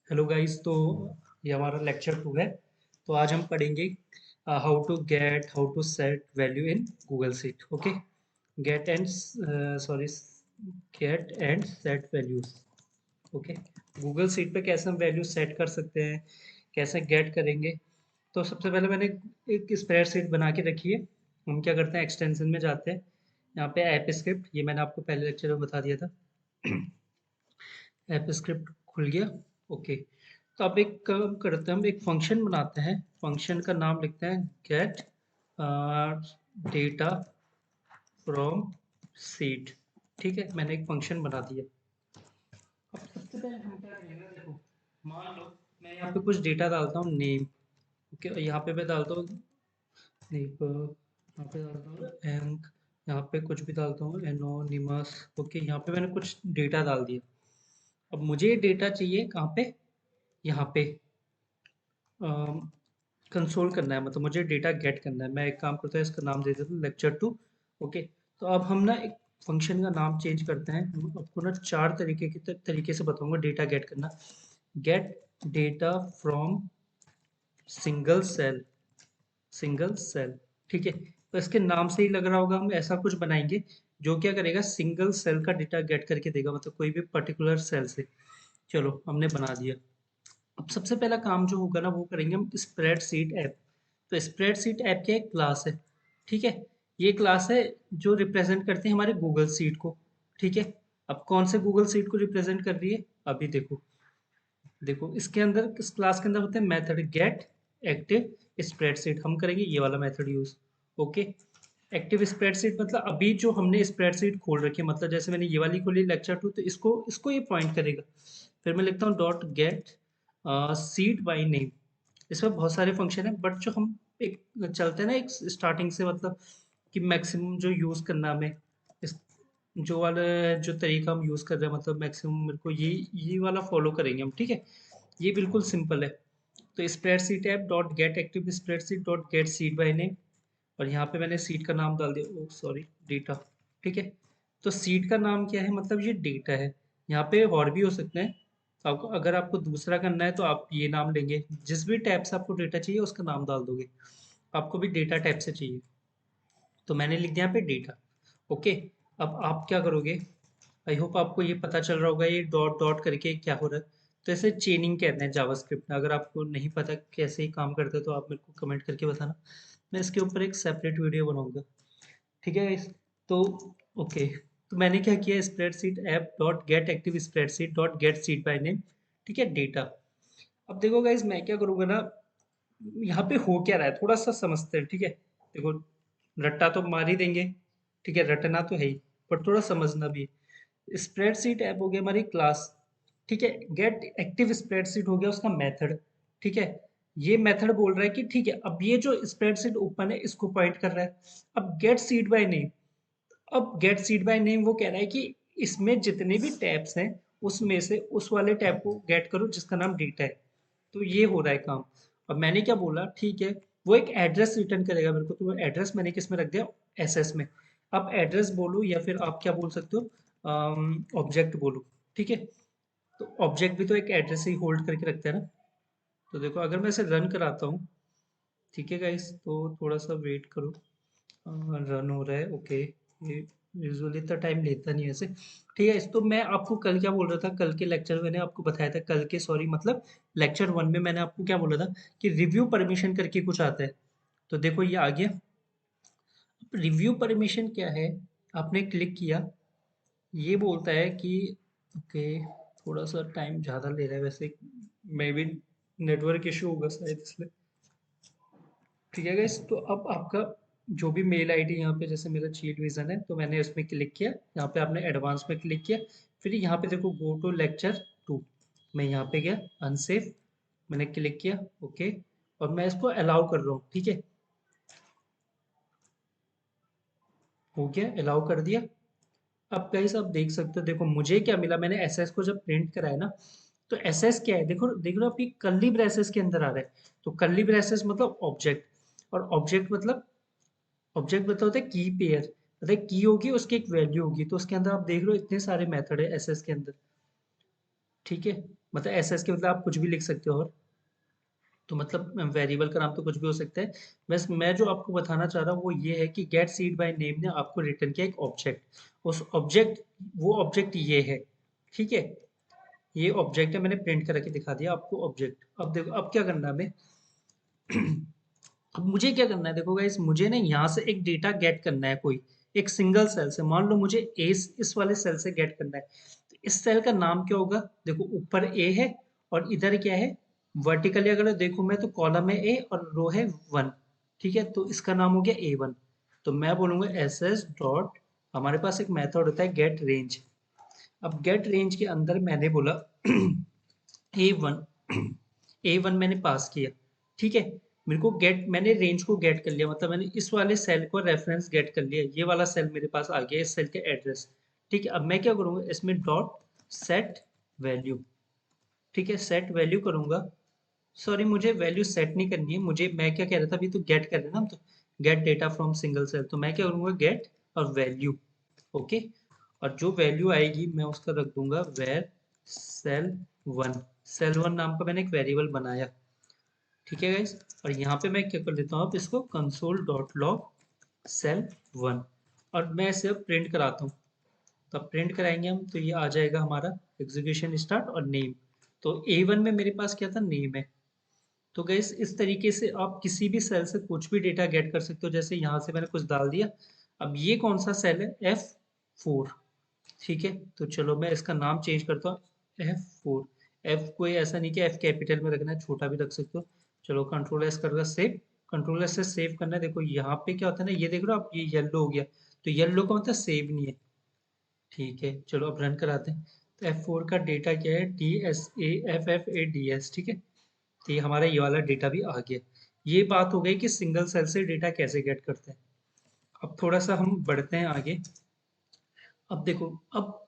Hello guys. तो ये हमारा लेक्चर 2 है। तो आज हम पढ़ेंगे how to set value in Google sheet. Okay. Get and sorry get and set values. Okay. Google sheet पे कैसे हम वैल्यू सेट कर सकते हैं, कैसे गेट करेंगे। तो सबसे पहले मैंने एक स्प्रेडशीट बना के रखी है। हम क्या करते हैं, एक्सटेंशन में जाते हैं। यहाँ पे ऐप स्क्रिप्ट, ये मैंने आपको पहले लेक्चर में बता दिया था। ऐप स्क्रिप्ट खुल गया। ओके। तो अब एक काम करते हैं, हम एक फंक्शन बनाते हैं। फंक्शन का नाम लिखते हैं गेट डेटा फ्रॉम सीट। ठीक है, मैंने एक फंक्शन बना दिया। अब सबसे पहले हम क्या करेंगे, देखो, मान लो मैं यहाँ पे कुछ डेटा डालता हूँ, नेम। ओके, यहाँ पे मैं डालता हूँ यहाँ पे डालता हूँ एंक, यहाँ पे कुछ भी डालता हूँ एनोनिमस। ओके, यहाँ पे मैंने कुछ डेटा डाल दिया। अब मुझे ये डेटा चाहिए कहाँ पे, यहाँ पे कंसोल करना है, मतलब मुझे डेटा गेट करना है। मैं एक काम करता हूँ, इसका नाम दे देता हूँ लेक्चर 2। ओके। तो अब हम ना एक फंक्शन का नाम चेंज करते हैं। हम आपको ना चार तरीके से बताऊंगा डेटा गेट करना। Get data from single cell. Single cell. ठीक है। तो इसके नाम से ही लग रहा होगा, हम ऐसा कुछ बनाएंगे जो क्या करेगा, सिंगल सेल का डेटा गेट करके देगा, मतलब कोई भी पर्टिकुलर सेल से। चलो, हमने बना दिया। अब सबसे पहला काम जो होगा ना, वो करेंगे हम स्प्रेडशीट ऐप। तो स्प्रेडशीट ऐप क्या एक क्लास है। ठीक है। ये क्लास है जो रिप्रेजेंट करती है हमारे गूगल शीट को। ठीक है। अब कौन से गूगल शीट को रिप्रेजेंट कर रही है, अभी देखो। देखो, इसके अंदर, इस क्लास के अंदर होते हैं मेथड गेट एक्टिव स्प्रेडशीट। हम करेंगे ये वाला method use. Okay. Active spreadsheet मतलब अभी जो हमने स्प्रेडशीट खोल रखी है, मतलब जैसे मैंने ये वाली खोली लेक्चर 2, तो इसको इसको ये पॉइंट करेगा। फिर मैं लिखता हूँ dot gate seat by name. इसमें बहुत सारे फंक्शन है, बट जो हम एक चलते हैं ना एक स्टार्टिंग से, मतलब कि मैक्सिमम जो यूज करना हमें, इस जो वाला जो तरीका हम यूज कर रहे हैं, मतलब मैक्सिमम मेरे को ये वाला फॉलो करेंगे हम। ठीक है। ये बिल्कुल सिंपल है। तो spreadsheet app dot gate active spreadsheet dot gate seat by name. और यहाँ पे मैंने सीट का नाम डाल दिया, ओ सॉरी, डेटा। ठीक है। तो सीट का नाम क्या है, मतलब ये डेटा है। यहाँ पे और भी हो सकते हैं। आपको अगर आपको दूसरा करना है तो आप ये नाम लेंगे, जिस भी टैब से आपको डेटा चाहिए उसका नाम डाल दोगे। आपको भी डेटा टैब से चाहिए, तो मैंने लिख दिया यहाँ पे डेटा। ओके। अब आप क्या करोगे, आई होप आपको ये पता चल रहा होगा ये डॉट डॉट करके क्या हो रहा है। तो इसे चेनिंग कहते हैं जावास्क्रिप्ट में। अगर आपको नहीं पता कैसे ही काम करते तो आप मेरे को कमेंट करके बताना, मैं इसके ऊपर एक सेपरेट वीडियो बनाऊंगा। ठीक है guys? तो ओके। तो मैंने क्या किया, spreadsheet app dot gate active spreadsheet dot gate seat by name. ठीक है, डेटा। अब देखो गाइस, मैं क्या करूंगा ना, यहाँ पे हो क्या रहा है थोड़ा सा समझते हैं। ठीक है। देखो, रट्टा तो मार ही देंगे। ठीक है, रटना तो है ही, पर थोड़ा समझना भी है। स्प्रेडशीट ऐप हो गया हमारी क्लास। ठीक है। गेट एक्टिव स्प्रेडशीट हो गया उसका मेथड। ठीक है। ये मेथड बोल रहा है कि ठीक है, अब ये जो स्प्रेडशीट ओपन है इसको पॉइंट कर रहा है। अब गेट सीट बाय नेम। अब गेट सीट बाय नेम वो कह रहा है कि इसमें जितने भी टैब्स हैं उसमें से उस वाले टैब को गेट करो जिसका नाम डेटा है। तो ये हो रहा है काम। अब मैंने क्या बोला, ठीक है, वो एक एड्रेस रिटर्न करेगा मेरे को, तो वो एड्रेस मैंने किस में रख दिया, एसएस में। आप एड्रेस बोलो या फिर आप क्या बोल सकते हो, ऑब्जेक्ट बोलो। ठीक है। तो ऑब्जेक्ट भी तो एक एड्रेस ही होल्ड करके रखता है ना। तो देखो, अगर मैं इसे रन कराता हूँ, ठीक है गाइस, तो थोड़ा सा वेट करो। रन हो रहा है। ओके। ये यूजुअली इतना टाइम लेता नहीं है वैसे। ठीक है। तो मैं आपको कल क्या बोल रहा था, कल के लेक्चर में मैंने आपको बताया था, कल के सॉरी मतलब लेक्चर 1 में मैंने आपको क्या बोला था कि रिव्यू परमिशन करके कुछ आता है। तो देखो ये आ गया। अब रिव्यू परमिशन क्या है, आपने क्लिक किया, ये बोलता है कि ओके, थोड़ा सा टाइम ज़्यादा ले रहा है वैसे, मे बी नेटवर्क इशू होगा शायद इसलिए। ठीक है गाइस, तो अब आपका जो भी मेल आईडी यहाँ पे, जैसे मेरा चीट विजन है तो मैंने उसमें क्लिक किया, यहाँ पे आपने एडवांस में क्लिक किया। फिर यहाँ पे देखो गो टू लेक्चर 2। मैं यहाँ पे गया अनसेफ, मैंने क्लिक किया। ओके। और मैं इसको अलाउ कर रहा हूँ। ठीक है, हो गया, अलाउ कर दिया। अब गाइस आप देख सकते हो, देखो मुझे क्या मिला, मैंने एसएस को जब प्रिंट कराया ना, तो एसएस क्या है, देखो देख रहे हो, आपकी कर्ली ब्रेसेस के अंदर आ रहा है। तो कर्ली ब्रेसेस मतलब ऑब्जेक्ट, और ऑब्जेक्ट मतलब, ऑब्जेक्ट मतलब होता है की पेयर, मतलब की होगी उसकी एक वैल्यू होगी, तो उसके अंदर आप देख रहे हो इतने सारे मेथड है एसएस के अंदर। ठीक है। मतलब एसएस के मतलब आप कुछ भी लिख सकते हो, और तो मतलब वेरिएबल का नाम तो कुछ भी हो सकता है। बस मैं जो आपको बताना चाह रहा हूँ वो ये है कि गेट सीड बाय नेम ने आपको रिटर्न किया एक ऑब्जेक्ट। उस ऑब्जेक्ट वो ऑब्जेक्ट ये है, ठीक है। ये ऑब्जेक्ट है, मैंने प्रिंट करके दिखा दिया आपको ऑब्जेक्ट। अब देखो अब क्या करना है हमें। अब मुझे क्या करना है, देखो गाइस, मुझे ना यहाँ से एक डेटा गेट करना है कोई, एक सिंगल सेल से। मान लो मुझे ए इस वाले सेल से गेट करना है, तो इस सेल का नाम क्या होगा। देखो ऊपर ए है और इधर क्या है, वर्टिकली अगर देखो मैं तो कॉलम है ए और रो है 1, ठीक है। तो इसका नाम हो गया ए 1। तो मैं बोलूंगा एस एस डॉट, हमारे पास एक मेथड होता है गेट रेंज। अब गेट रेंज के अंदर मैंने बोला ए वन, ए वन मैंने पास किया, ठीक है। मेरे को गेट, मैंने रेंज को गेट कर लिया, मतलब मैंने इस वाले सेल को रेफरेंस गेट कर लिया, ये वाला सेल मेरे पास आ गया, इस सेल के एड्रेस, ठीक है। अब मैं क्या करूंगा इसमें डॉट सेट वैल्यू, ठीक है, सेट वैल्यू करूंगा। सॉरी, मुझे वैल्यू सेट नहीं करनी है, मुझे, मैं क्या कह रहा था अभी, तो गेट कर रहे हैं ना हम, तो get data from single cell, तो मैं क्या करूंगा गेट और वैल्यू, ओके। और जो वैल्यू आएगी मैं उसका रख दूंगा var cell one. Cell one नाम का मैंने एक वेरिएबल बनाया, ठीक है गाइस। और यहाँ पे मैं क्या कर लेता हूँ, अब इसको console dot log cell one, और मैं इसे प्रिंट कराता हूँ। तो अब प्रिंट कराएंगे हम, तो ये आ जाएगा हमारा एग्जीक्यूशन स्टार्ट और नेम। तो ए वन में मेरे पास क्या था, नेम है। तो गाइस इस तरीके से आप किसी भी सेल से कुछ भी डेटा गेट कर सकते हो। जैसे यहाँ से मैंने कुछ डाल दिया, अब ये कौन सा सेल है, F4, ठीक है। तो चलो मैं इसका नाम चेंज करता हूँ F4। एफ कोई ऐसा नहीं कि एफ कैपिटल में रखना है, छोटा भी रख सकते हो। चलो कंट्रोल एस कर सेव, कंट्रोल एस से सेव करना है। देखो यहाँ पे क्या होता है ना, ये देख रहे हो आप, ये येलो हो गया, तो येलो का मतलब सेव नहीं है, ठीक है। चलो अब रन कराते हैं। तो F4 का डेटा क्या है, DSAFFADS, ठीक है। तो ये हमारा ये वाला डेटा भी आ गया। ये बात हो गई कि सिंगल सेल से डेटा कैसे गेट करते हैं। अब थोड़ा सा हम बढ़ते हैं आगे। अब देखो, अब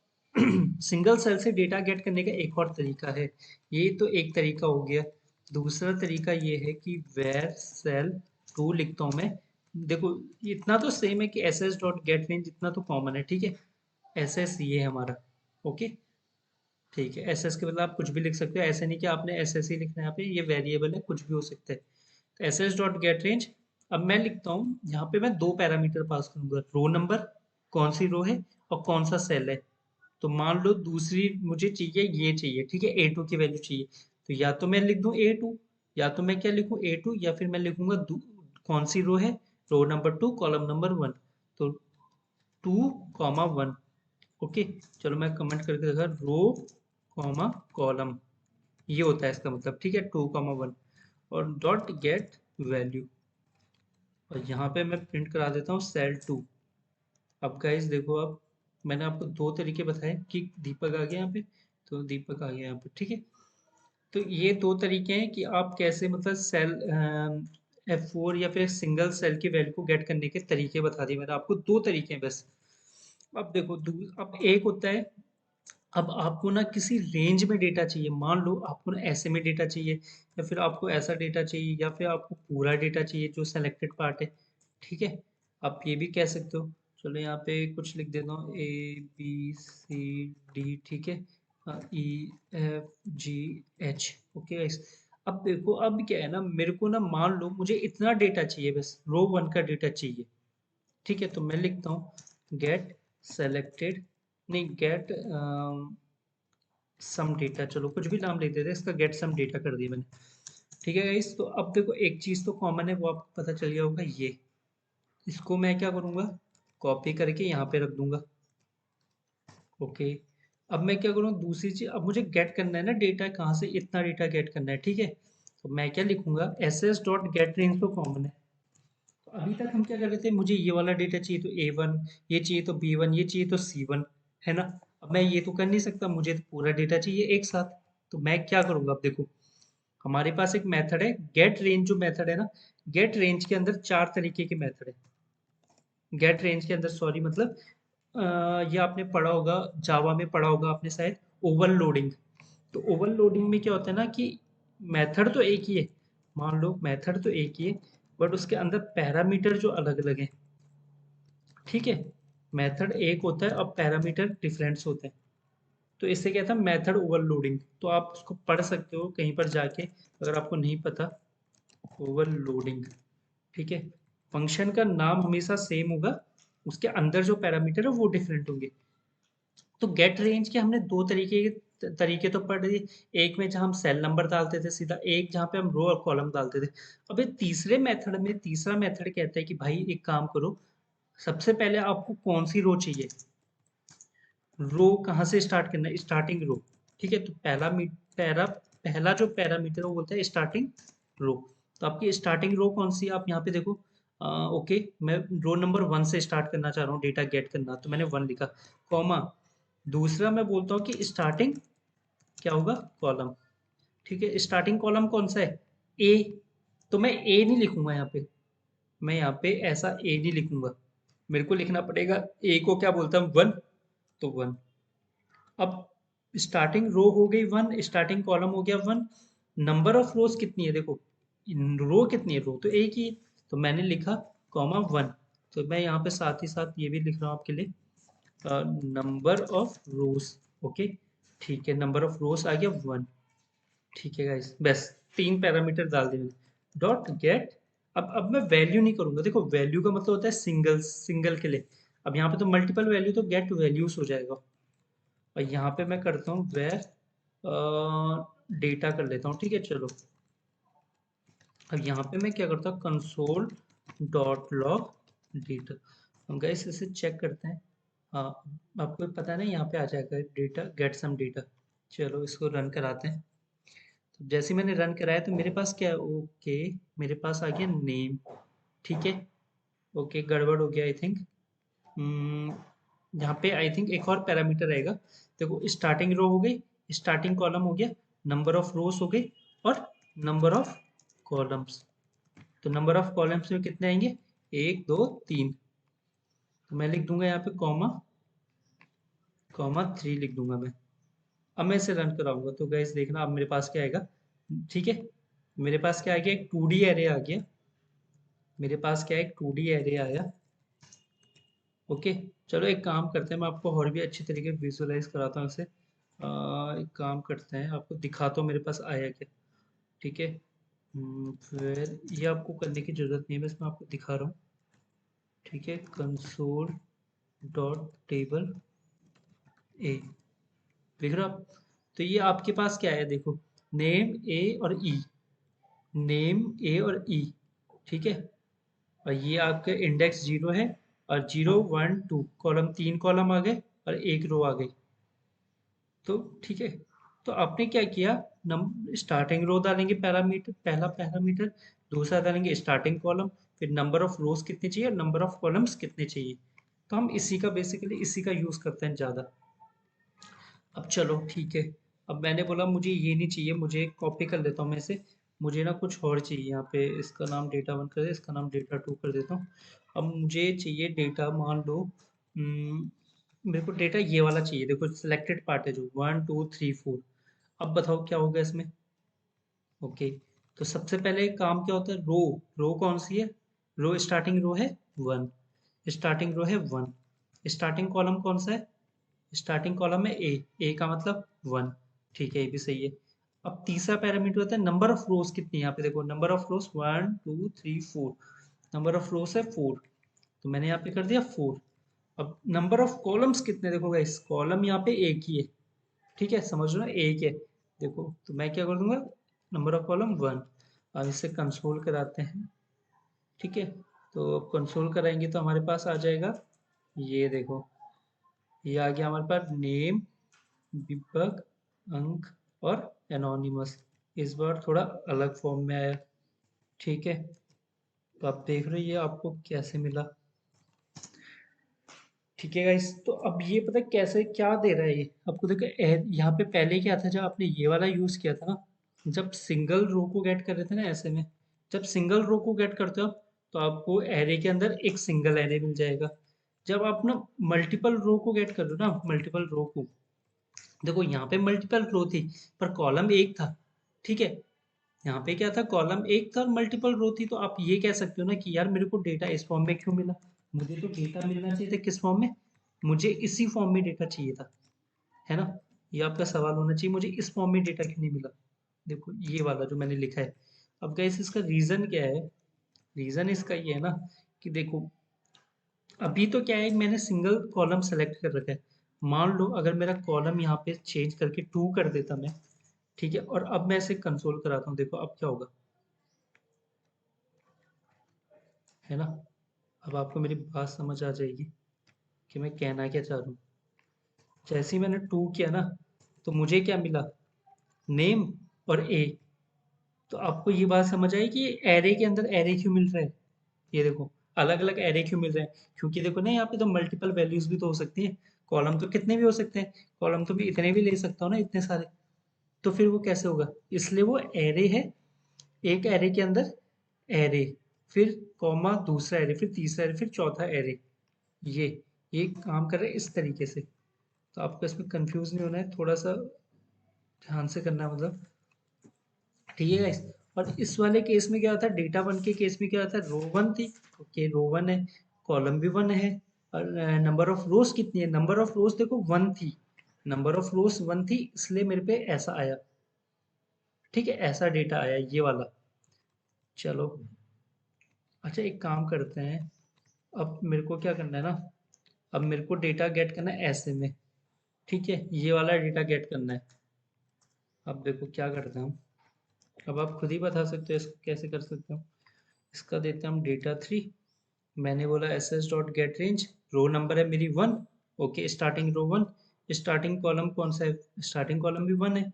सिंगल सेल से डेटा गेट करने का एक और तरीका है। ये तो एक तरीका हो गया। दूसरा तरीका ये है कि वेर सेल टू लिखता हूँ मैं। देखो इतना तो सेम है कि S S dot get range, इतना तो कॉमन है, ठीक है। एस एस ये है हमारा, ओके, ठीक है। एस एस के बदले आप कुछ भी लिख सकते हो, ऐसे नहीं कि आपने एस एस ही लिखना है, यहाँ पे ये वेरिएबल है, कुछ भी हो सकता है। तो S S dot get range, अब मैं लिखता हूँ यहाँ पे, मैं दो पैरामीटर पास करूंगा, रो नंबर, कौन सी रो है और कौन सा सेल है। तो मान लो दूसरी मुझे चाहिए, ये चाहिए, ठीक है, ए टू की वैल्यू चाहिए। तो या तो मैं लिख दूं ए टू, या तो मैं क्या लिखूं ए टू, या फिर मैं लिखूंगा कौन सी रो है, रो नंबर 2 कॉलम नंबर 1। तो 2, 1, ओके। चलो मैं कमेंट करके देखा, रो कॉमा कॉलम, ये होता है इसका मतलब, ठीक है, 2, 1, और डॉट गेट वैल्यू। और यहाँ पे मैं प्रिंट करा देता हूँ सेल टू। अब गाइस देखो, अब मैंने आपको दो तरीके बताए कि दीपक आ गया यहाँ पे, तो दीपक आ गया यहाँ पे, ठीक है। तो ये दो तरीके हैं कि आप कैसे मतलब सेल F4 या फिर सिंगल सेल की वैल्यू को गेट करने के तरीके बता दिए मैंने आपको, दो तरीके हैं बस। अब देखो अब एक होता है, अब आपको ना किसी रेंज में डेटा चाहिए। मान लो आपको ना ऐसे में डेटा चाहिए, या फिर आपको ऐसा डेटा चाहिए, या फिर आपको पूरा डेटा चाहिए जो सेलेक्टेड पार्ट है, ठीक है। आप ये भी कह सकते हो। चलो यहाँ पे कुछ लिख देता हूँ, ABCD, ठीक है, EFGH, ओके गाइस। अब देखो अब क्या है ना, मेरे को ना मान लो मुझे इतना डेटा चाहिए, बस रो वन का डेटा चाहिए, ठीक है। तो मैं लिखता हूँ गेट सेलेक्टेड, नहीं गेट सम डेटा, चलो कुछ भी नाम लिख देते हैं इसका, गेट सम डेटा कर दिया मैंने, ठीक है गाइस। तो अब देखो एक चीज तो कॉमन है, वो आपको पता चल गया होगा, ये इसको मैं क्या करूंगा, कॉपी करके यहाँ पे रख दूंगा, ओके। अब मैं क्या करूँ, दूसरी चीज, अब मुझे गेट करना है ना डेटा, कहाँ से, इतना डेटा गेट करना है, ठीक है। तो मैं क्या लिखूंगा, S S dot get range तो कॉमन है। तो अभी तक हम क्या कर रहे थे, मुझे ये वाला डेटा चाहिए तो A1, ये चाहिए तो B1, ये चाहिए तो C1, है ना। अब मैं ये तो कर नहीं सकता, मुझे तो पूरा डेटा चाहिए एक साथ। तो मैं क्या करूंगा, अब देखो हमारे पास एक मेथड है गेट रेंज, जो मेथड है ना, गेट रेंज के अंदर चार तरीके के मेथड है। गेट रेंज के अंदर, सॉरी मतलब ये आपने पढ़ा होगा, जावा में पढ़ा होगा आपने शायद, ओवरलोडिंग। तो ओवरलोडिंग में क्या होता है ना कि मेथड तो एक ही है, मान लो मेथड तो एक ही है, बट उसके अंदर पैरामीटर जो अलग अलग है, ठीक है। मेथड एक होता है और पैरामीटर डिफरेंट्स होते हैं, तो इससे क्या था, मेथड ओवरलोडिंग। तो आप उसको पढ़ सकते हो कहीं पर जाके अगर आपको नहीं पता। ओवरलोडिंग, ठीक है। फंक्शन का नाम हमेशा सेम होगा, उसके अंदर जो पैरामीटर है वो डिफरेंट होंगे। तो गेट रेंज के हमने दो तरीके तो पढ़ लिए। एक में जहाँ हम सेल नंबर डालते थे सीधा, एक जहाँ पे हम रो और कॉलम डालते थे। अब ये तीसरे मेथड में, तीसरा मेथड कहता है कि भाई एक काम करो, सबसे पहले आपको कौन सी रो चाहिए, रो कहाँ से स्टार्ट करना है, स्टार्टिंग रो। ठीक है, तो पहला जो पैरामीटर वो बोलता है स्टार्टिंग रो। तो आपकी स्टार्टिंग रो कौन सी है, आप यहाँ पे देखो। ओके, मैं रो नंबर 1 से स्टार्ट करना चाह रहा हूँ डेटा गेट करना, तो मैंने 1 लिखा, कॉमा। दूसरा मैं बोलता हूँ कि स्टार्टिंग क्या होगा, कॉलम। ठीक है, स्टार्टिंग कॉलम कौन सा है, ए। तो मैं ए नहीं लिखूंगा यहाँ पे, मैं यहाँ पे ऐसा ए नहीं लिखूंगा, मेरे को लिखना पड़ेगा ए को क्या बोलता हूँ, 1। तो 1। अब स्टार्टिंग रो हो गई 1, स्टार्टिंग कॉलम हो गया 1। नंबर ऑफ रोज कितनी है देखो, रो कितनी है, रो तो एक ही है। तो मैंने लिखा कॉमा 1। तो मैं यहाँ पे साथ ही साथ ये भी लिख रहा हूँ आपके लिए, नंबर ऑफ रोज। ओके, ठीक है, नंबर ऑफ रोज आ गया 1। ठीक है गाइस, बस 3 पैरामीटर डाल दिए मैंने, डॉट गेट। अब मैं वैल्यू नहीं करूंगा, देखो वैल्यू का मतलब होता है सिंगल, सिंगल के लिए। अब यहाँ पे तो मल्टीपल वैल्यू, तो गेट वैल्यूज हो जाएगा। और यहाँ पे मैं करता हूँ वेर डेटा कर लेता हूँ, ठीक है चलो। अब यहाँ पे मैं क्या करता हूँ, कंसोल डॉट लॉग डेटा। हम गाइस इसे चेक करते हैं। हाँ, आपको पता है ना, यहाँ पे आ जाएगा डेटा, गेट सम डेटा। चलो इसको रन कराते हैं। तो जैसे ही मैंने रन कराया तो मेरे पास क्या है, ओके, मेरे पास आ गया नेम। ठीक है, ओके, गड़बड़ हो गया आई थिंक। यहाँ पे आई थिंक एक और पैरामीटर रहेगा। देखो स्टार्टिंग रो हो गई, स्टार्टिंग कॉलम हो गया, नंबर ऑफ रोज हो गई, और नंबर ऑफ कॉलम्स। तो नंबर ऑफ कॉलम्स में कितने आएंगे, 1 2 3। तो मैं लिख दूंगा यहाँ पे कॉमा, कॉमा 3 लिख दूंगा मैं। अब मैं इसे रन कराऊंगा तो गाइस देखना अब मेरे पास क्या आएगा। ठीक है, मेरे पास क्या आ गया, एक 2D एरे आ गया। मेरे पास क्या है, एक 2D एरे आया। ओके, चलो एक काम करते हैं, मैं आपको और भी अच्छी तरीके से विजुअलाइज कराता हूँ इसे। एक काम करते हैं, आपको दिखाता हूँ मेरे पास आया क्या। ठीक है, फिर ये आपको करने की ज़रूरत नहीं है, बस मैं आपको दिखा रहा हूँ। ठीक है, कंसोल डॉट टेबल ए, देख रहे हो आप। तो ये आपके पास क्या है देखो, नेम ए और ई, नेम ए और ई। ठीक है, और ये आपके इंडेक्स 0 है, और 0 1 2 कॉलम, 3 कॉलम आ गए और एक रो आ गई। तो ठीक है, तो आपने क्या किया, नम स्टार्टिंग रो डालेंगे पैरामीटर, पहला पैरामीटर। दूसरा डालेंगे स्टार्टिंग कॉलम, फिर नंबर ऑफ रोज कितने चाहिए, नंबर ऑफ कॉलम्स कितने चाहिए। तो हम इसी का बेसिकली इसी का यूज करते हैं ज़्यादा। अब चलो ठीक है, अब मैंने बोला मुझे ये नहीं चाहिए, मुझे कॉपी कर लेता हूँ मैं इसे। मुझे ना कुछ और चाहिए यहाँ पे, इसका नाम डेटा 1 कर दे, इसका नाम डेटा 2 कर देता हूँ। अब मुझे चाहिए डेटा, मान लो मेरे को डेटा ये वाला चाहिए, देखो सिलेक्टेड पार्ट है जो 1 2 3 4। अब बताओ क्या होगा इसमें। ओके, तो सबसे पहले काम क्या होता है, रो, रो कौन सी है, रो स्टार्टिंग रो है 1, स्टार्टिंग रो है 1। स्टार्टिंग कॉलम कौन सा है, स्टार्टिंग कॉलम में ए का मतलब 1। ठीक है, ये भी सही है। अब तीसरा पैरामीटर होता है नंबर ऑफ रोज कितनी है, यहाँ पे देखो number of rose 1 2 3 4, number of रोज है 4। तो मैंने यहाँ पे कर दिया 4। अब नंबर ऑफ कॉलम्स कितने, देखो गाइस कॉलम यहाँ पे एक ही है। ठीक है, समझ लो ना, एक है। देखो तो मैं क्या कर दूंगा, नंबर ऑफ कॉलम 1। अब इसे कंसोल कराते हैं। ठीक है, तो अब कंसोल कराएंगे तो हमारे पास आ जाएगा, ये देखो, ये आ गया हमारे पास नेम, दीपक, अंक और एनोनिमस। इस बार थोड़ा अलग फॉर्म में आया। ठीक है, तो आप देख रहे हो ये आपको कैसे मिला। ठीक है गाइस, तो अब ये पता है कैसे क्या दे रहा है ये आपको, देखो यहाँ पे पहले क्या था, जब आपने ये वाला यूज किया था ना, जब सिंगल रो को गेट कर रहे थे ना ऐसे में, जब सिंगल रो को गेट करते हो तो आपको एरे के अंदर एक सिंगल एरे मिल जाएगा। जब आप ना मल्टीपल रो को गेट कर रहे हो ना, मल्टीपल रो को, देखो यहाँ पे मल्टीपल रो थी पर कॉलम एक था। ठीक है, यहाँ पे क्या था, कॉलम एक था और मल्टीपल रो थी। तो आप ये कह सकते हो ना कि यार मेरे को डेटा इस फॉर्म में क्यों मिला, मुझे तो डेटा मिलना चाहिए था किस फॉर्म में, मुझे इसी फॉर्म में डेटा चाहिए था, है ना। ये आपका सवाल होना चाहिए, मुझे इस फॉर्म में डेटा क्यों नहीं मिला। देखो ये वाला जो मैंने लिखा है। अब गाइस इसका रीज़न क्या है? रीज़न इसका ये है ना कि देखो अभी तो क्या है, मैंने सिंगल कॉलम सेलेक्ट कर रखा है। मान लो अगर मेरा कॉलम यहाँ पे चेंज करके 2 कर देता मैं, ठीक है, और अब मैं इसे कंसोल कराता हूँ, देखो अब क्या होगा, है ना? अब आपको मेरी बात समझ आ जाएगी कि मैं कहना क्या चाह रहा हूँ। जैसे ही मैंने 2 किया ना, तो मुझे क्या मिला? नेम और ए। तो आपको ये बात समझ आई कि एरे के अंदर एरे क्यों मिल रहा है? ये देखो अलग अलग एरे क्यों मिल रहे हैं, क्योंकि देखो ना यहाँ पे तो मल्टीपल वैल्यूज भी तो हो सकती हैं। कॉलम तो कितने भी हो सकते हैं, कॉलम तो भी इतने भी ले सकता हूँ ना, इतने सारे। तो फिर वो कैसे होगा? इसलिए वो एरे है, एक एरे के अंदर एरे, फिर कॉमा दूसरा एरे, फिर तीसरा एरे, फिर चौथा एरे। ये ये काम कर रहे हैं इस तरीके से। तो आपको इसमें कंफ्यूज नहीं होना है, थोड़ा सा ध्यान से करना है, मतलब ठीक है गाइस। और इस वाले केस में क्या होता है, डेटा वन के केस में क्या होता है, रो वन थी, ओके रो वन है, कॉलम भी वन है, और नंबर ऑफ रोज कितनी है, नंबर ऑफ रोज देखो वन थी, नंबर ऑफ रोज वन थी, इसलिए मेरे पे ऐसा आया। ठीक है, ऐसा डेटा आया ये वाला। चलो, अच्छा एक काम करते हैं, अब मेरे को क्या करना है ना, अब मेरे को डेटा गेट करना है ऐसे में। ठीक है, ये वाला डेटा गेट करना है। अब देखो क्या करते हैं हम, अब आप खुद ही बता सकते हो इसको कैसे कर सकते हो। इसका देते हैं हम डेटा थ्री। मैंने बोला S S dot get range, row number है मेरी one, okay starting row one, starting column कौन सा है, स्टार्टिंग कॉलम भी वन है,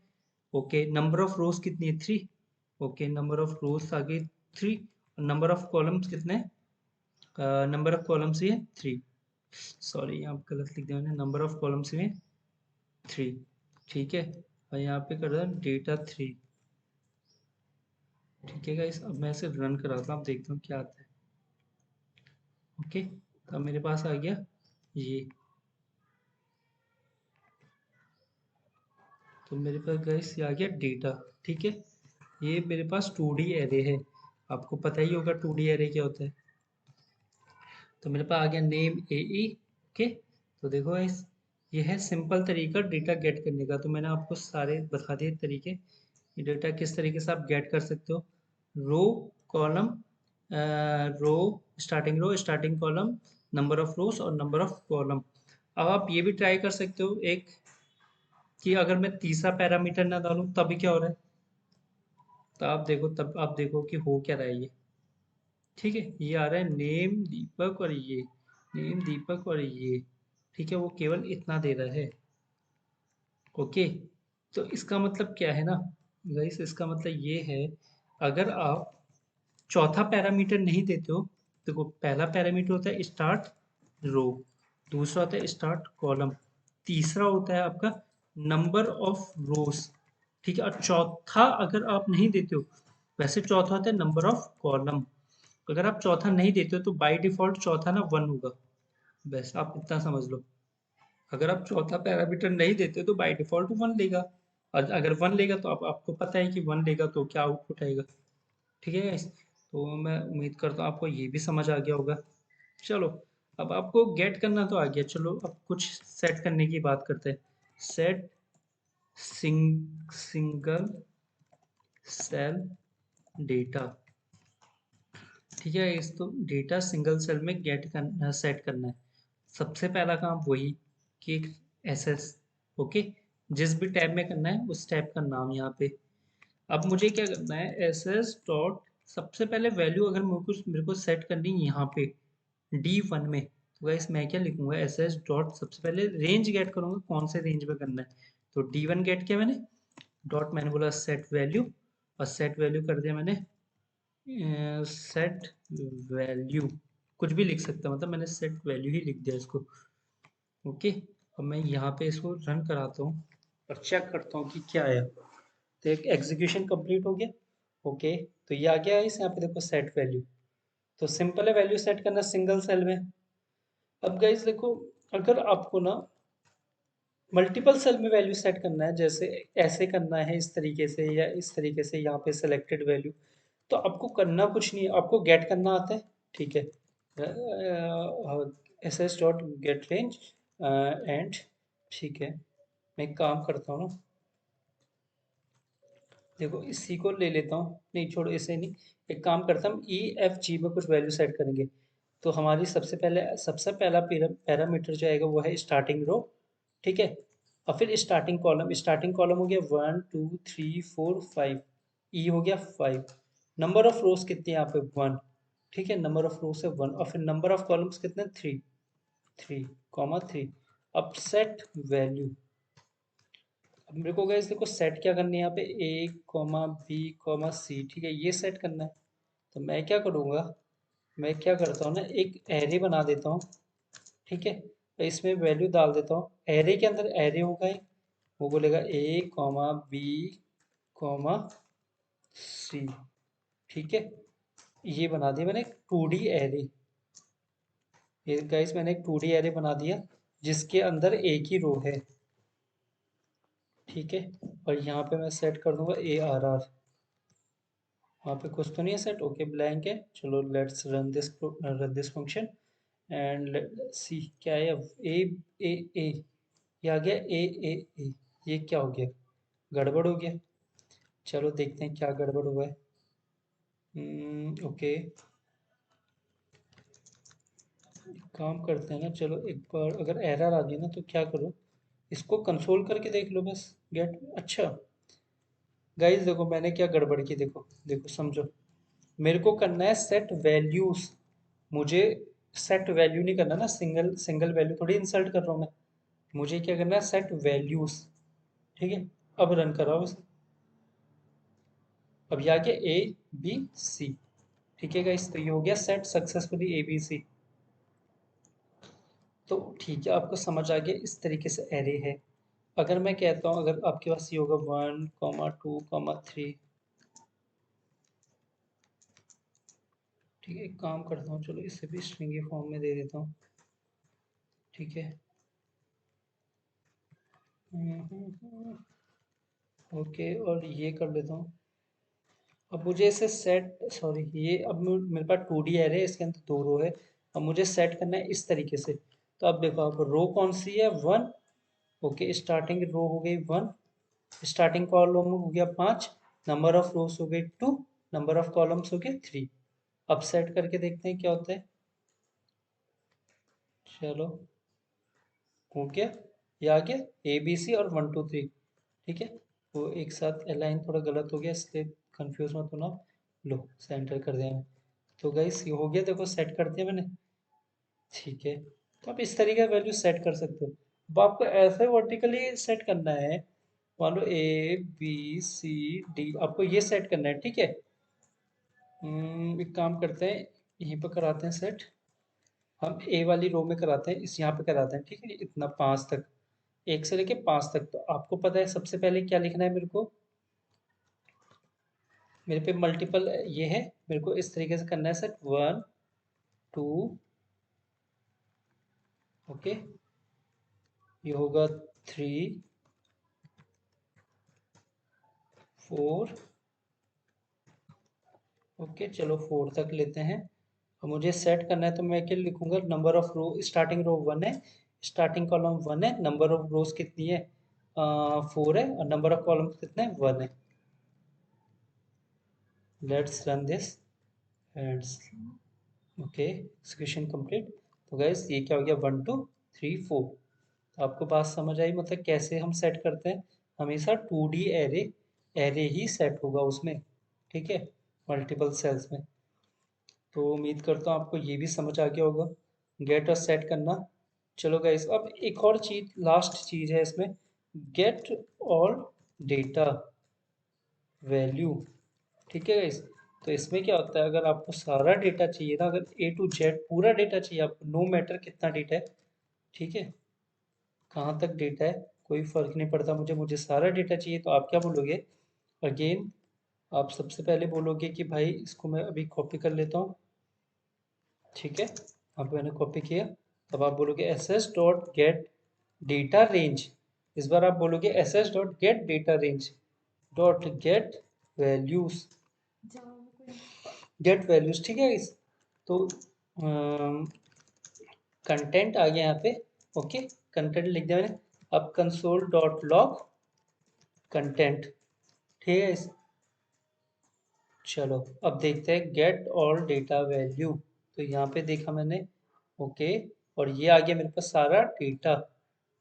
ओके नंबर ऑफ रोज कितनी है three, okay number of rows आ गई थ्री, नंबर ऑफ कॉलम्स कितने हैं, नंबर ऑफ कॉलम्स ही है थ्री, सॉरी यहाँ पे गलत लिख दिया मैंने, नंबर ऑफ कॉलम्स में थ्री। ठीक है, और यहाँ पे कर रहा है डेटा थ्री। ठीक है गाइस, अब मैं इसे रन कराता हूँ, अब देखता हूँ क्या आता है। ओके, तो अब मेरे पास आ गया ये, तो मेरे पास गाइस ये आ गया डेटा। ठीक है, ये मेरे पास 2D एरे है, आपको पता ही होगा 2D एरे क्या होता है। तो मेरे पास आ गया नेम ए ई। ओके, तो देखो गाइस ये है सिंपल तरीका डेटा गेट करने का, तो मैंने आपको सारे बता दिए तरीके, ये डेटा किस तरीके से आप गेट कर सकते हो। Row, column, row, starting column, number of rows और नंबर ऑफ कॉलम। अब आप ये भी ट्राई कर सकते हो एक, कि अगर मैं तीसरा पैरामीटर ना डालूं तभी क्या हो रहा है। तो आप देखो, तब आप देखो कि हो क्या रहा है ये। ठीक है, ये आ रहा है नेम दीपक और ये नेम दीपक और ये, ठीक है, वो केवल इतना दे रहा है। ओके, तो इसका मतलब क्या है ना गाइस, इसका मतलब ये है, अगर आप चौथा पैरामीटर नहीं देते हो, देखो पहला पैरामीटर होता है स्टार्ट रो, दूसरा होता है स्टार्ट कॉलम, तीसरा होता है आपका नंबर ऑफ रोज। ठीक है, और चौथा अगर आप नहीं देते हो, वैसे चौथा होता है नंबर ऑफ कॉलम, अगर आप चौथा नहीं देते हो तो बाय डिफॉल्ट चौथा ना वन होगा। बस आप इतना समझ लो, अगर आप चौथा पैरामीटर नहीं देते तो बाय डिफॉल्ट वन लेगा, और अगर वन लेगा तो आप, आपको पता है कि वन लेगा तो क्या आउटपुट आएगा। ठीक है guys? तो मैं उम्मीद करता हूँ आपको ये भी समझ आ गया होगा। चलो, अब आपको गेट करना तो आ गया, चलो अब कुछ सेट करने की बात करते हैं। Set single cell data. ठीक है, इस तो डेटा सिंगल सेल में गेट करना, सेट करना है। सबसे पहला काम वही कि एक एसएस, ओके, जिस भी टैब में करना है उस टैब का नाम यहाँ पे। अब मुझे क्या करना है, एस एस डॉट, सबसे पहले वैल्यू अगर मेरे को सेट करनी है यहाँ पे डी वन में, तो गाइस मैं क्या लिखूंगा, एस एस डॉट, सबसे पहले रेंज गेट करूंगा कौन से रेंज में करना है। तो डी वन गेट किया मैंने, डॉट मैंने बोला सेट वैल्यू, और सेट वैल्यू कर दिया मैंने सेट वैल्यू, कुछ भी लिख सकता हूं, मतलब मैंने सेट वैल्यू ही लिख दिया इसको। ओके, अब मैं यहाँ पे इसको रन कराता हूँ और चेक करता हूँ कि क्या आया। तो एक एग्जीक्यूशन कंप्लीट हो गया। ओके, तो ये आ गया है इस यहाँ पे देखो सेट वैल्यू। तो सिंपल है वैल्यू सेट करना सिंगल सेल में। अब गाइस देखो, अगर आपको ना मल्टीपल सेल में वैल्यू सेट करना है, जैसे ऐसे करना है इस तरीके से या इस तरीके से, यहाँ पे सेलेक्टेड वैल्यू, तो आपको करना कुछ नहीं है, आपको गेट करना आता है। ठीक है, S S dot get range and, ठीक है, मैं एक काम करता हूँ ना, देखो इसी को ले लेता हूँ, नहीं छोड़ो इसे नहीं, एक काम करता हूँ ई एफ जी में कुछ वैल्यू सेट करेंगे। तो हमारी सबसे पहला पैरामीटर जो आएगा वो है स्टार्टिंग रो, ठीक है। और फिर स्टार्टिंग कॉलम हो गया 1 2 3 4 5, ई हो गया 5। नंबर ऑफ रोज कितनी है यहाँ पे 1, ठीक है, नंबर ऑफ रोज है 1, और फिर नंबर ऑफ कॉलम्स कितने 3, 3 3। अब सेट वैल्यू, अब मेरे को गाइस देखो सेट क्या करनी है यहाँ पे, ए कॉमा बी कॉमा सी, ठीक है, ये सेट करना है। तो मैं क्या करूँगा, मैं क्या करता हूँ ना, एक एरे बना देता हूँ, ठीक है। तो इसमें वैल्यू डाल देता हूँ, एरे के अंदर एरे होगा एक, वो बोलेगा ए कॉमा बी कॉमा सी, ठीक है। ये बना दिया मैंने एक 2D एरे, ये गाइस मैंने एक 2D एरे बना दिया जिसके अंदर एक ही रो है, ठीक है। और यहाँ पे मैं सेट कर दूंगा ए आर आर, वहाँ पे कुछ तो नहीं है सेट, ओके ब्लैंक है। चलो let's run this function and see क्या है, ए ए ए, ये आ गया ए ए ए, ये क्या हो गया, गड़बड़ हो गया। चलो देखते हैं क्या गड़बड़ हुआ है। ओके, काम करते हैं ना, चलो एक बार अगर एरर आ गई ना तो क्या करो, इसको कंसोल करके देख लो बस, गेट, अच्छा। गाइस देखो मैंने क्या गड़बड़ की, देखो देखो समझो, मेरे को करना है सेट वैल्यूज, मुझे सेट वैल्यू नहीं करना ना, सिंगल सिंगल वैल्यू थोड़ी इंसर्ट कर रहा हूँ मैं, मुझे क्या करना है सेट वैल्यूज, ठीक है। अब रन कराओ उसे, अब ये आ गया ए बी सी, ठीक है गाइस, तो ये हो गया set successfully A B C. तो ठीक है, आपको समझ आ गया इस तरीके से एरे है। अगर मैं कहता हूँ, अगर आपके पास ये होगा 1 2 3, ठीक है, एक काम करता हूँ, चलो इसे भी स्ट्रिंग फॉर्म में दे देता हूँ, ठीक है। ओके, और ये कर लेता हूँ। अब मुझे इसे सेट, सॉरी ये अब मेरे पास 2D एरे है, इसके अंदर दो रो है, अब मुझे सेट करना है इस तरीके से। तो अब देखो, अब रो कौन सी है 1, ओके, स्टार्टिंग रो हो गई 1, स्टार्टिंग कॉलम हो गया 5, नंबर ऑफ रोज हो गई 2, नंबर ऑफ कॉलम्स हो गए 3। अब सेट करके देखते हैं क्या होता है। चलो हो गया, ये आ गया ए बी सी और 1 2 3, ठीक है। वो एक साथ अलाइन थोड़ा गलत हो गया इसलिए कंफ्यूज मत होना। लो सेंटर कर दिया मैंने, तो गाइस ये हो गया, देखो सेट कर दिया मैंने, ठीक है। तो आप इस तरीके का वैल्यू सेट कर सकते हो। अब आपको ऐसे वर्टिकली सेट करना है, मान लो ए बी सी डी, आपको ये सेट करना है, ठीक है। एक काम करते हैं, यहीं पर कराते हैं सेट, हम ए वाली रो में कराते हैं, इस यहाँ पे कराते हैं, ठीक है, इतना 5 तक, 1 से लेके 5 तक। तो आपको पता है सबसे पहले क्या लिखना है मेरे को, मेरे पे मल्टीपल ये है, मेरे को इस तरीके से करना है सेट 1 2, ओके, ये होगा 3 4, ओके चलो 4 तक लेते हैं। अब मुझे सेट करना है तो मैं क्या लिखूंगा, नंबर ऑफ रो, स्टार्टिंग रो 1 है, स्टार्टिंग कॉलम 1 है, नंबर ऑफ रोज कितनी है 4 है, और नंबर ऑफ कॉलम कितने 1 है। Let's run this and okay, execution complete. तो गैस ये क्या हो गया 1 2 3 4। तो आपको बात समझ आई, मतलब कैसे हम सेट करते हैं, हमेशा 2D एरे, एरे ही सेट होगा उसमें, ठीक है, मल्टीपल सेल्स में। तो उम्मीद करता हूँ आपको ये भी समझ आ गया होगा, गेट और सेट करना। चलो गाइस, अब एक और चीज, लास्ट चीज है इसमें, गेट ऑल डेटा वैल्यू, ठीक है गाइस। तो इसमें क्या होता है, अगर आपको सारा डेटा चाहिए ना, अगर A to Z पूरा डेटा चाहिए आपको, नो मैटर कितना डेटा है, ठीक है, कहाँ तक डेटा है, कोई फर्क नहीं पड़ता मुझे, मुझे सारा डेटा चाहिए, तो आप क्या बोलोगे, अगेन आप सबसे पहले बोलोगे कि भाई इसको मैं अभी कॉपी कर लेता हूँ, ठीक है, अब मैंने कॉपी किया। तब आप बोलोगे S S dot gate data range, इस बार आप बोलोगे S S dot gate data range dot gate values, ठीक है इस, तो कंटेंट आ गया यहाँ पे, ओके, कंटेंट लिख दिया मैंने। अब कंसोल डॉट लॉग कंटेंट, ठीक है चलो अब देखते हैं गेट ऑल डेटा वैल्यू। तो यहाँ पे देखा मैंने, ओके, और ये आ गया मेरे पास सारा डेटा।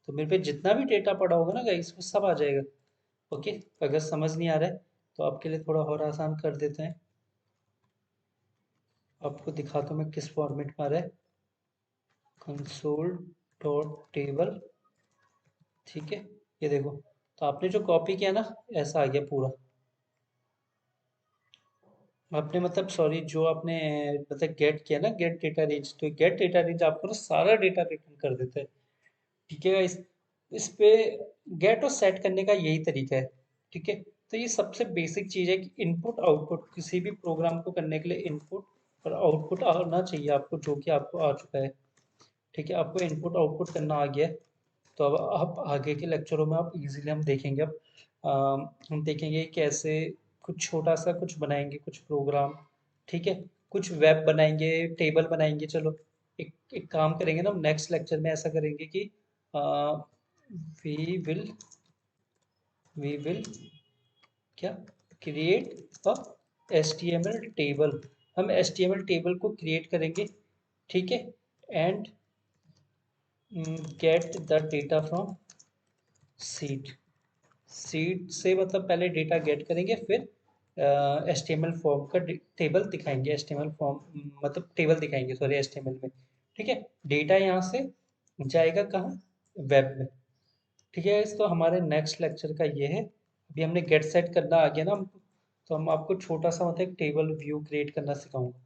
तो मेरे पे जितना भी डेटा पड़ा होगा ना गाइस वो सब आ जाएगा। ओके, अगर समझ नहीं आ रहा है तो आपके लिए थोड़ा और आसान कर देते हैं। आपको दिखाता हूँ मैं किस फॉर्मेट में आ रहा है। कंसोल डॉट टेबल, ठीक है, ये देखो। तो आपने जो कॉपी किया ना, ऐसा आ गया पूरा। आपने मतलब सॉरी, जो आपने मतलब गेट किया ना, गेट डेटा रेंज, तो गेट डेटा रेंज आपको ना सारा डेटा रिटर्न कर देता है। ठीक है, इस पे गेट और सेट करने का यही तरीका है। ठीक है, तो ये सबसे बेसिक चीज़ है कि इनपुट आउटपुट किसी भी प्रोग्राम को करने के लिए इनपुट और आउटपुट आना चाहिए आपको, जो कि आपको आ चुका है। ठीक है, आपको इनपुट आउटपुट करना आ गया है। तो अब आप आगे के लेक्चरों में आप इजीली हम देखेंगे। अब हम देखेंगे कैसे कुछ छोटा सा कुछ बनाएंगे, कुछ प्रोग्राम। ठीक है, कुछ वेब बनाएंगे, टेबल बनाएंगे। चलो एक एक काम करेंगे ना, नेक्स्ट लेक्चर में ऐसा करेंगे कि वी विल वी विल क्या क्रिएट अ HTML टेबल। हम HTML टेबल को क्रिएट करेंगे, ठीक है, and get the data from seat. Seat से मतलब पहले डेटा गेट करेंगे, फिर HTML फॉर्म का टेबल दिखाएंगे, HTML फॉर्म मतलब टेबल दिखाएंगे सॉरी HTML में। ठीक है, डेटा यहाँ से जाएगा कहाँ, वेब में। ठीक है, इस तो हमारे नेक्स्ट लेक्चर का ये है। अभी हमने गेट सेट करना आ गया ना हमको, तो हम आपको छोटा सा मतलब एक टेबल व्यू क्रिएट करना सिखाऊंगा।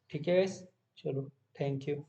ठीक है गाइस, चलो, थैंक यू।